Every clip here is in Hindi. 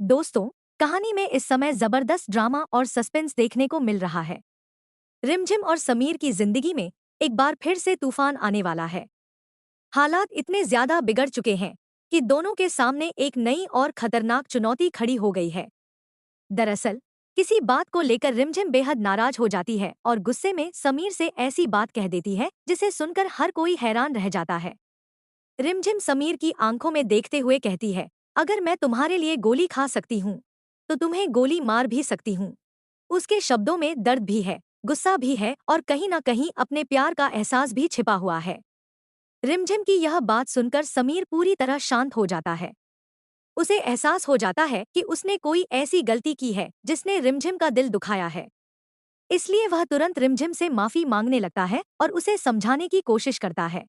दोस्तों, कहानी में इस समय जबरदस्त ड्रामा और सस्पेंस देखने को मिल रहा है। रिमझिम और समीर की जिंदगी में एक बार फिर से तूफान आने वाला है। हालात इतने ज्यादा बिगड़ चुके हैं कि दोनों के सामने एक नई और खतरनाक चुनौती खड़ी हो गई है। दरअसल, किसी बात को लेकर रिमझिम बेहद नाराज हो जाती है और गुस्से में समीर से ऐसी बात कह देती है जिसे सुनकर हर कोई हैरान रह जाता है। रिमझिम समीर की आंखों में देखते हुए कहती है, अगर मैं तुम्हारे लिए गोली खा सकती हूँ तो तुम्हें गोली मार भी सकती हूँ। उसके शब्दों में दर्द भी है, गुस्सा भी है और कहीं न कहीं अपने प्यार का एहसास भी छिपा हुआ है। रिमझिम की यह बात सुनकर समीर पूरी तरह शांत हो जाता है। उसे एहसास हो जाता है कि उसने कोई ऐसी गलती की है जिसने रिमझिम का दिल दुखाया है। इसलिए वह तुरंत रिमझिम से माफी मांगने लगता है और उसे समझाने की कोशिश करता है।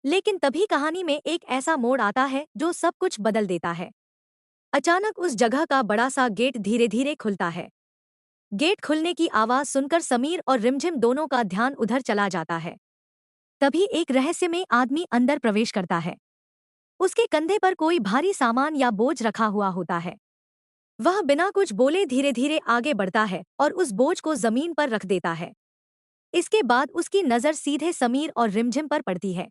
लेकिन तभी कहानी में एक ऐसा मोड़ आता है जो सब कुछ बदल देता है। अचानक उस जगह का बड़ा सा गेट धीरे धीरे खुलता है। गेट खुलने की आवाज सुनकर समीर और रिमझिम दोनों का ध्यान उधर चला जाता है। तभी एक रहस्यमय आदमी अंदर प्रवेश करता है। उसके कंधे पर कोई भारी सामान या बोझ रखा हुआ होता है। वह बिना कुछ बोले धीरे धीरे आगे बढ़ता है और उस बोझ को जमीन पर रख देता है। इसके बाद उसकी नजर सीधे समीर और रिमझिम पर पड़ती है।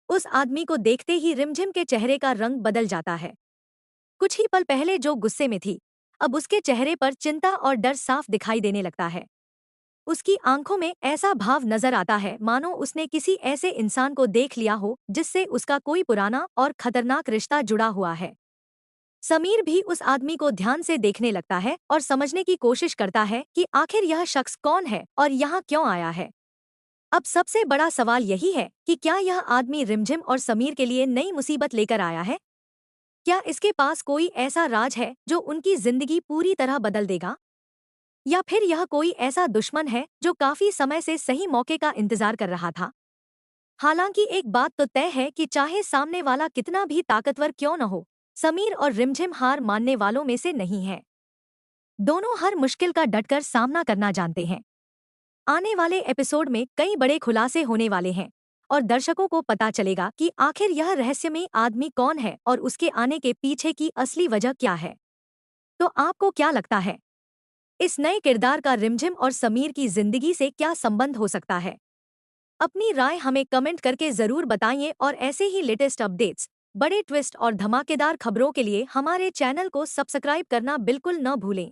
उस आदमी को देखते ही रिमझिम के चेहरे का रंग बदल जाता है। कुछ ही पल पहले जो गुस्से में थी, अब उसके चेहरे पर चिंता और डर साफ दिखाई देने लगता है। उसकी आंखों में ऐसा भाव नजर आता है मानो उसने किसी ऐसे इंसान को देख लिया हो जिससे उसका कोई पुराना और खतरनाक रिश्ता जुड़ा हुआ है। समीर भी उस आदमी को ध्यान से देखने लगता है और समझने की कोशिश करता है कि आखिर यह शख्स कौन है और यहाँ क्यों आया है। अब सबसे बड़ा सवाल यही है कि क्या यह आदमी रिमझिम और समीर के लिए नई मुसीबत लेकर आया है? क्या इसके पास कोई ऐसा राज है जो उनकी जिंदगी पूरी तरह बदल देगा? या फिर यह कोई ऐसा दुश्मन है जो काफी समय से सही मौके का इंतजार कर रहा था? हालांकि एक बात तो तय है कि चाहे सामने वाला कितना भी ताकतवर क्यों न हो, समीर और रिमझिम हार मानने वालों में से नहीं है। दोनों हर मुश्किल का डटकर सामना करना जानते हैं। आने वाले एपिसोड में कई बड़े खुलासे होने वाले हैं और दर्शकों को पता चलेगा कि आखिर यह रहस्यमय आदमी कौन है और उसके आने के पीछे की असली वजह क्या है। तो आपको क्या लगता है, इस नए किरदार का रिमझिम और समीर की जिंदगी से क्या संबंध हो सकता है? अपनी राय हमें कमेंट करके जरूर बताइए और ऐसे ही लेटेस्ट अपडेट्स, बड़े ट्विस्ट और धमाकेदार खबरों के लिए हमारे चैनल को सब्सक्राइब करना बिल्कुल न भूलें।